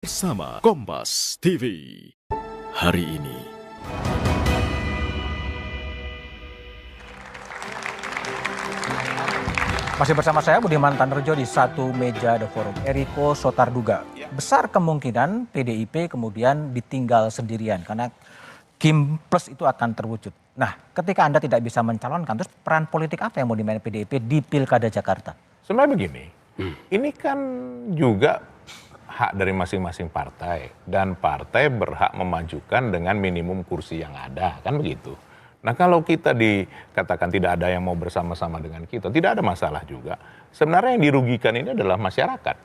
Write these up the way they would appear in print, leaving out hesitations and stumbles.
Bersama Kompas TV hari ini. Masih bersama saya Budiman Tanrejo di satu meja The Forum. Eriko Sotarduga, besar kemungkinan PDIP kemudian ditinggal sendirian karena Kim Plus itu akan terwujud. Nah, ketika Anda tidak bisa mencalonkan, terus peran politik apa yang mau dimainkan PDIP di Pilkada Jakarta? Sebenarnya begini, ini kan juga hak dari masing-masing partai dan partai berhak memajukan dengan minimum kursi yang ada, kan begitu. Nah kalau kita dikatakan tidak ada yang mau bersama-sama dengan kita, tidak ada masalah juga. Sebenarnya yang dirugikan ini adalah masyarakat,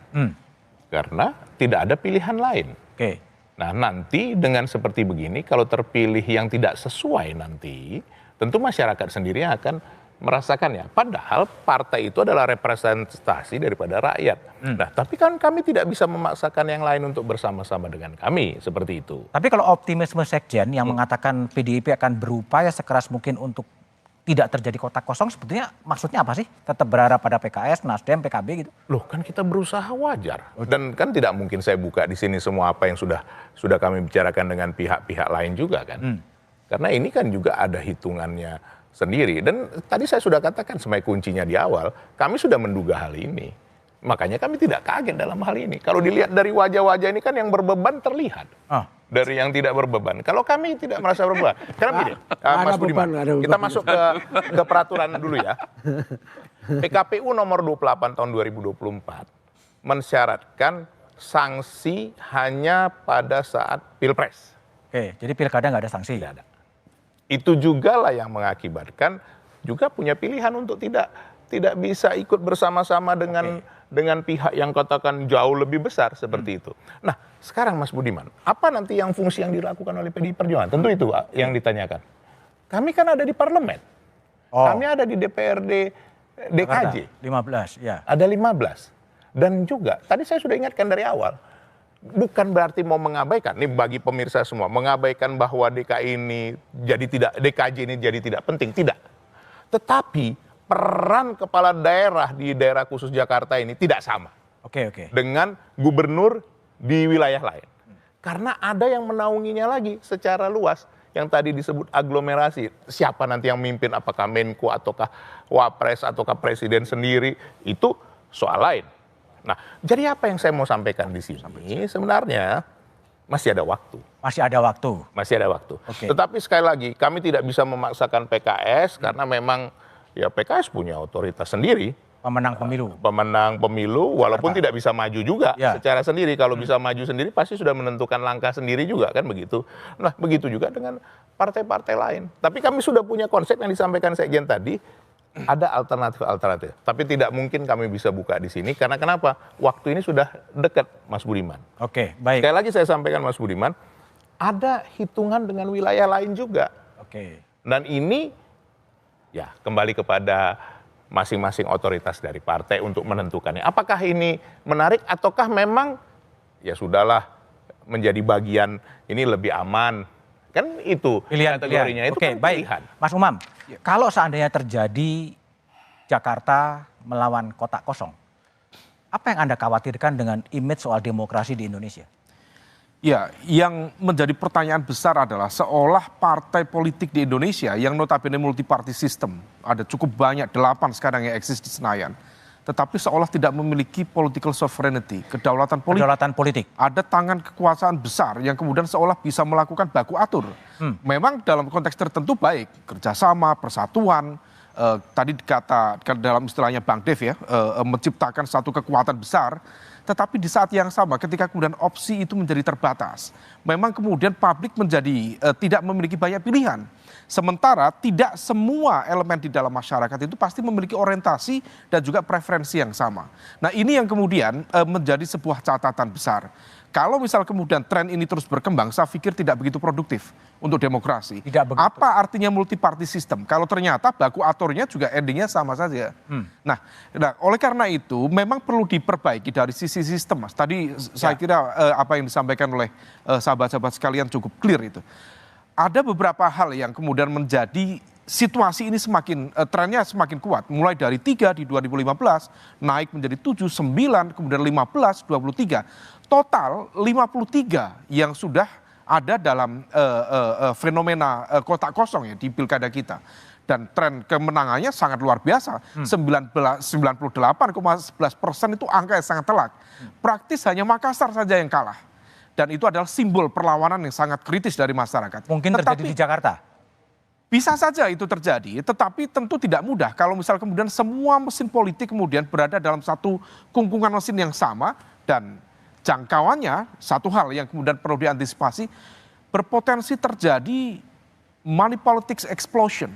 karena tidak ada pilihan lain. Oke. Nah nanti dengan seperti begini, kalau terpilih yang tidak sesuai nanti, tentu masyarakat sendiri akan merasakannya. Padahal partai itu adalah representasi daripada rakyat. Nah, tapi kan kami tidak bisa memaksakan yang lain untuk bersama-sama dengan kami, seperti itu. Tapi kalau optimisme Sekjen yang mengatakan PDIP akan berupaya sekeras mungkin untuk tidak terjadi kotak kosong, sebetulnya maksudnya apa sih? Tetap berharap pada PKS, Nasdem, PKB gitu? Loh, kan kita berusaha wajar. Dan kan tidak mungkin saya buka di sini semua apa yang sudah kami bicarakan dengan pihak-pihak lain juga kan. Karena ini kan juga ada hitungannya sendiri. Dan tadi saya sudah katakan sebagai kuncinya di awal, kami sudah menduga hal ini. Makanya kami tidak kaget dalam hal ini. Kalau dilihat dari wajah-wajah ini kan yang berbeban terlihat. Dari yang tidak berbeban. Kalau kami tidak merasa berbeban. Karena begini, Mas Budiman, kita masuk ke peraturan dulu ya. PKPU nomor 28 tahun 2024 mensyaratkan sanksi hanya pada saat Pilpres. Oke, jadi pilkada nggak ada sanksi? Tidak ada. Itu juga lah yang mengakibatkan juga punya pilihan untuk tidak bisa ikut bersama-sama dengan pihak yang katakan jauh lebih besar seperti itu. Nah, sekarang Mas Budiman, apa nanti yang fungsi yang dilakukan oleh PDI Perjuangan? Tentu itu yang ditanyakan. Kami kan ada di parlemen. Kami ada di DPRD DKJ. 15, ya. Ada 15. Dan juga, tadi saya sudah ingatkan dari awal, bukan berarti mau mengabaikan, ini bagi pemirsa semua, mengabaikan bahwa DKJ ini jadi tidak penting, tidak. Tetapi peran kepala daerah di daerah khusus Jakarta ini tidak sama. Oke. Dengan gubernur di wilayah lain. Karena ada yang menaunginya lagi secara luas, yang tadi disebut aglomerasi. Siapa nanti yang memimpin, apakah Menko, ataukah Wapres, ataukah Presiden sendiri, itu soal lain. Nah, jadi apa yang saya mau sampaikan di sini sebenarnya masih ada waktu. Masih ada waktu. Masih ada waktu. Oke. Tetapi sekali lagi kami tidak bisa memaksakan PKS karena memang ya PKS punya otoritas sendiri. Pemenang pemilu. Pemenang pemilu walaupun tidak bisa maju juga secara sendiri. Kalau bisa maju sendiri pasti sudah menentukan langkah sendiri juga kan begitu. Nah, begitu juga dengan partai-partai lain. Tapi kami sudah punya konsep yang disampaikan Sekjen tadi. Ada alternatif. Tapi tidak mungkin kami bisa buka di sini. Karena kenapa? Waktu ini sudah dekat, Mas Budiman. Oke, baik. Sekali lagi saya sampaikan, Mas Budiman, ada hitungan dengan wilayah lain juga. Oke. Dan ini, ya kembali kepada masing-masing otoritas dari partai untuk menentukannya. Apakah ini menarik ataukah memang, ya sudahlah, menjadi bagian ini lebih aman. Kan itu kategorinya. Itu Oke, kan baik. pilihan. Mas Umam, kalau seandainya terjadi Jakarta melawan kotak kosong, apa yang Anda khawatirkan dengan image soal demokrasi di Indonesia? Ya, yang menjadi pertanyaan besar adalah seolah partai politik di Indonesia yang notabene multi-party system, ada cukup banyak, 8 sekarang yang eksis di Senayan, tetapi seolah tidak memiliki political sovereignty, kedaulatan politik. Ada tangan kekuasaan besar yang kemudian seolah bisa melakukan baku atur. Memang dalam konteks tertentu baik, kerjasama, persatuan, tadi dikatakan dalam istilahnya Bang Dev ya, menciptakan satu kekuatan besar. Tetapi di saat yang sama ketika kemudian opsi itu menjadi terbatas, memang kemudian publik menjadi tidak memiliki banyak pilihan. Sementara tidak semua elemen di dalam masyarakat itu pasti memiliki orientasi dan juga preferensi yang sama. Nah ini yang kemudian menjadi sebuah catatan besar. Kalau misal kemudian tren ini terus berkembang, saya pikir tidak begitu produktif untuk demokrasi. Tidak begitu. Apa artinya multi-party system? Kalau ternyata baku aturnya juga endingnya sama saja. Nah, oleh karena itu memang perlu diperbaiki dari sisi sistem, Mas. Tadi saya kira apa yang disampaikan oleh sahabat-sahabat sekalian cukup clear itu. Ada beberapa hal yang kemudian menjadi situasi ini trennya semakin kuat. Mulai dari 3 di 2015, naik menjadi 7, 9, kemudian 15, 23. Total 53 yang sudah ada dalam fenomena kotak kosong ya di pilkada kita. Dan tren kemenangannya sangat luar biasa. 98,11% itu angka yang sangat telak. Praktis hanya Makassar saja yang kalah. Dan itu adalah simbol perlawanan yang sangat kritis dari masyarakat. Mungkin terjadi di Jakarta. Bisa saja itu terjadi, tetapi tentu tidak mudah kalau misal kemudian semua mesin politik kemudian berada dalam satu kungkungan mesin yang sama dan jangkauannya satu hal yang kemudian perlu diantisipasi, berpotensi terjadi money politics explosion.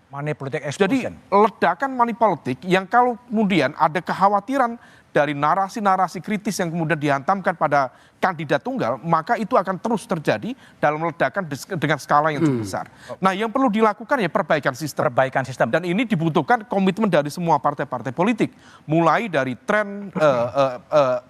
Money politic Jadi explosion. ledakan money politik yang kalau kemudian ada kekhawatiran dari narasi-narasi kritis yang kemudian dihantamkan pada kandidat tunggal, maka itu akan terus terjadi dalam ledakan dengan skala yang cukup besar. Nah, yang perlu dilakukan ya perbaikan sistem. Perbaikan sistem. Dan ini dibutuhkan komitmen dari semua partai-partai politik, mulai dari tren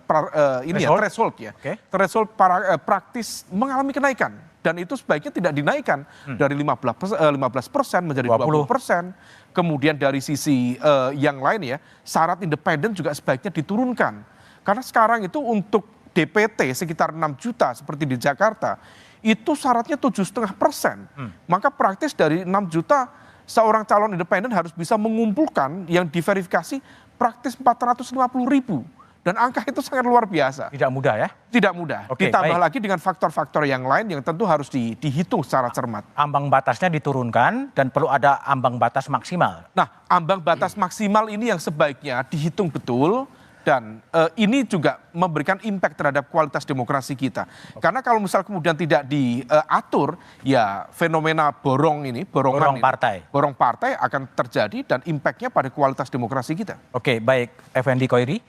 threshold ya, Oke. threshold praktis mengalami kenaikan. Dan itu sebaiknya tidak dinaikkan dari 15% menjadi 20%. Kemudian dari sisi yang lain ya, syarat independen juga sebaiknya diturunkan. Karena sekarang itu untuk DPT sekitar 6 juta seperti di Jakarta, itu syaratnya 7,5%. Maka praktis dari 6 juta seorang calon independen harus bisa mengumpulkan yang diverifikasi praktis 450.000. Dan angka itu sangat luar biasa. Tidak mudah ya. Tidak mudah. Oke, Ditambah baik. lagi dengan faktor-faktor yang lain yang tentu harus dihitung secara cermat. Ambang batasnya diturunkan dan perlu ada ambang batas maksimal. Nah, ambang batas maksimal ini yang sebaiknya dihitung betul dan ini juga memberikan impact terhadap kualitas demokrasi kita. Karena kalau misal kemudian tidak diatur, ya fenomena borong Borong partai. borong partai akan terjadi dan impactnya pada kualitas demokrasi kita. Oke, baik, Effendi Koiri.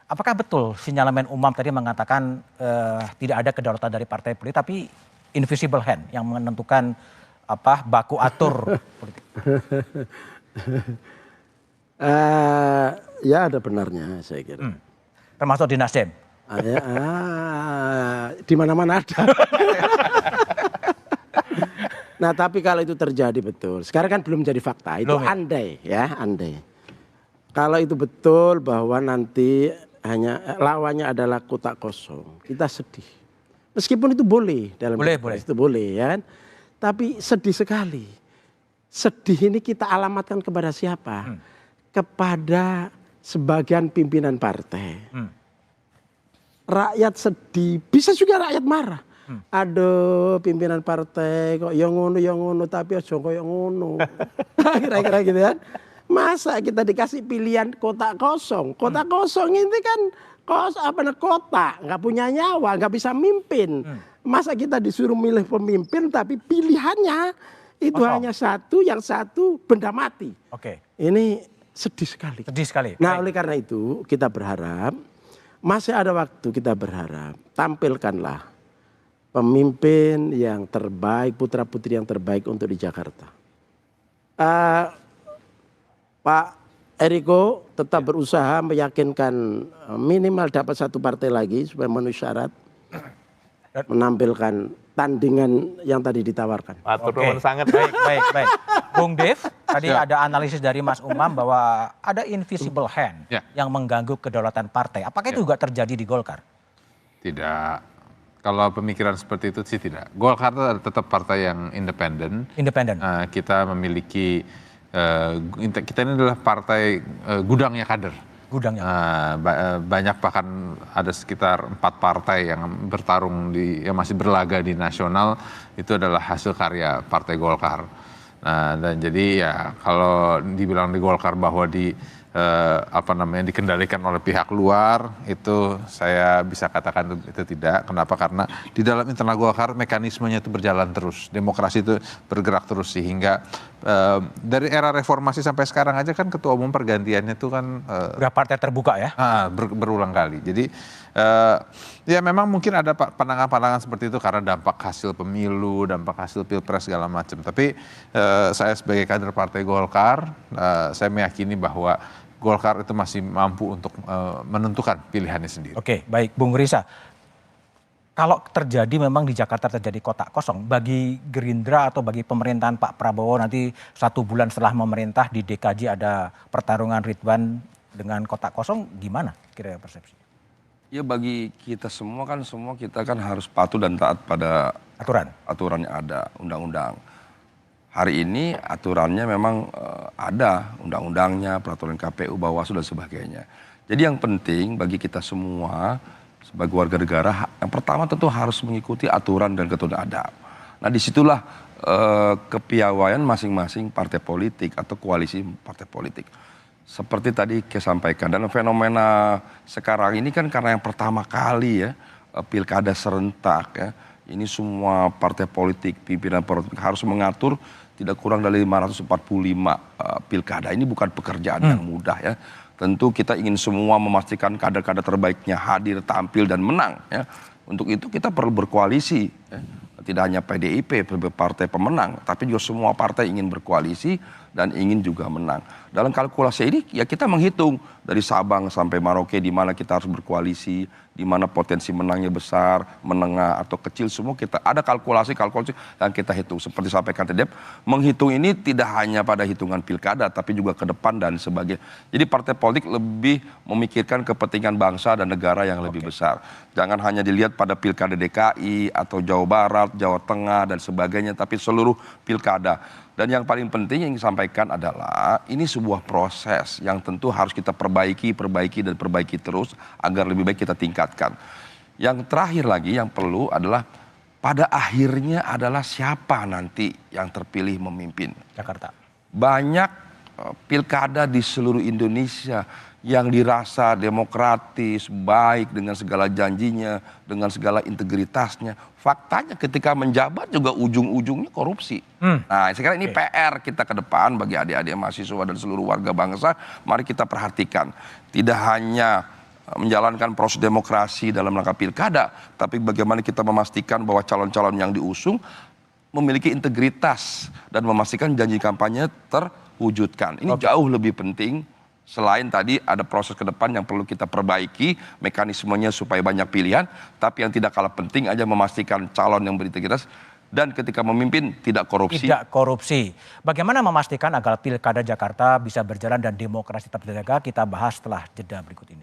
Apakah betul sinyalemen Umam tadi mengatakan tidak ada kedaulatan dari partai politik, tapi invisible hand yang menentukan baku atur politik? Ya ada benarnya saya kira. Termasuk di Nasdem. Di mana-mana ada. Nah tapi kalau itu terjadi betul, sekarang kan belum jadi fakta, itu Belum, ya? andai. Kalau itu betul bahwa nanti hanya lawannya adalah kotak kosong, kita sedih. Meskipun itu boleh dalam Boleh. itu boleh ya kan. Tapi sedih sekali. Sedih ini kita alamatkan kepada siapa? Kepada sebagian pimpinan partai. Rakyat sedih, bisa juga rakyat marah. Aduh pimpinan partai kok yang ngono tapi aja koyo ngono. Kira-kira gitu kan. Masa kita dikasih pilihan kotak kosong? Kotak kosong ini kan kotak, nggak punya nyawa, nggak bisa mimpin. Masa kita disuruh milih pemimpin tapi pilihannya itu Kosong. hanya satu, yang satu benda mati. Oke, Ini sedih sekali. sedih sekali. Nah Baik. oleh karena itu kita berharap, masih ada waktu kita berharap, tampilkanlah pemimpin yang terbaik, putra-putri yang terbaik untuk di Jakarta. Pak Eriko tetap berusaha meyakinkan minimal dapat satu partai lagi supaya memenuhi syarat menampilkan tandingan yang tadi ditawarkan. Atur Oke, nuhun sangat. baik. Bung Dev, tadi Ya. ada analisis dari Mas Umam bahwa ada invisible hand Ya. yang mengganggu kedaulatan partai. Apakah itu juga terjadi di Golkar? Tidak. Kalau pemikiran seperti itu sih tidak. Golkar itu tetap partai yang independen. Independen. Kita memiliki, kita ini adalah partai gudangnya kader. Gudangnya. Banyak bahkan ada sekitar 4 partai yang bertarung yang masih berlaga di nasional, itu adalah hasil karya Partai Golkar. Nah, dan jadi ya kalau dibilang di Golkar bahwa dikendalikan oleh pihak luar, itu saya bisa katakan itu tidak. Kenapa? Karena di dalam internal Golkar mekanismenya itu berjalan terus, demokrasi itu bergerak terus, sehingga dari era reformasi sampai sekarang aja kan ketua umum pergantiannya itu kan Udah partai terbuka ya? berulang kali. Jadi ya memang mungkin ada pandangan-pandangan seperti itu karena dampak hasil pemilu, dampak hasil pilpres segala macam. Tapi saya sebagai kader Partai Golkar, saya meyakini bahwa Golkar itu masih mampu untuk menentukan pilihannya sendiri. Oke, baik Bung Risa. kalau terjadi memang di Jakarta terjadi kotak kosong, bagi Gerindra atau bagi pemerintahan Pak Prabowo nanti 1 bulan setelah memerintah di DKJ ada pertarungan Ridwan dengan kotak kosong, gimana kira-kira persepsi? Ya bagi kita semua kita kan harus patuh dan taat pada aturan yang ada, undang-undang. Hari ini aturannya memang ada undang-undangnya, peraturan KPU, Bawaslu dan sebagainya. Jadi yang penting bagi kita semua sebagai warga negara, yang pertama tentu harus mengikuti aturan dan ketentuan adab. Nah disitulah kepiawaian masing-masing partai politik atau koalisi partai politik. Seperti tadi saya sampaikan, dan fenomena sekarang ini kan karena yang pertama kali ya pilkada serentak ya. Ini semua partai politik, pimpinan politik harus mengatur tidak kurang dari 545 pilkada. Ini bukan pekerjaan yang mudah ya. Tentu kita ingin semua memastikan kader-kader terbaiknya hadir, tampil, dan menang. Ya. Untuk itu kita perlu berkoalisi. Ya. Tidak hanya PDIP sebagai partai pemenang, tapi juga semua partai ingin berkoalisi dan ingin juga menang. Dalam kalkulasi ini ya kita menghitung dari Sabang sampai Merauke di mana kita harus berkoalisi, di mana potensi menangnya besar, menengah atau kecil, semua kita ada kalkulasi yang kita hitung. Seperti sampaikan tadi, menghitung ini tidak hanya pada hitungan pilkada tapi juga ke depan dan sebagainya. Jadi partai politik lebih memikirkan kepentingan bangsa dan negara yang lebih besar. Jangan hanya dilihat pada pilkada DKI atau Jawa Barat, Jawa Tengah dan sebagainya, tapi seluruh pilkada. Dan yang paling penting yang disampaikan adalah ini sebuah proses yang tentu harus kita perbaiki terus agar lebih baik kita tingkatkan. Yang terakhir lagi yang perlu adalah pada akhirnya adalah siapa nanti yang terpilih memimpin Jakarta. Banyak pilkada di seluruh Indonesia yang dirasa demokratis, baik dengan segala janjinya, dengan segala integritasnya. Faktanya ketika menjabat juga ujung-ujungnya korupsi. Nah sekarang ini PR kita ke depan bagi adik-adik mahasiswa dan seluruh warga bangsa. Mari kita perhatikan. Tidak hanya menjalankan proses demokrasi dalam rangka pilkada, tapi bagaimana kita memastikan bahwa calon-calon yang diusung memiliki integritas dan memastikan janji kampanye terwujudkan. Ini jauh lebih penting. Selain tadi ada proses ke depan yang perlu kita perbaiki mekanismenya supaya banyak pilihan, tapi yang tidak kalah penting aja memastikan calon yang berintegritas dan ketika memimpin tidak korupsi. Tidak korupsi. Bagaimana memastikan agar pilkada Jakarta bisa berjalan dan demokrasi tetap terjaga? Kita bahas setelah jeda berikut ini.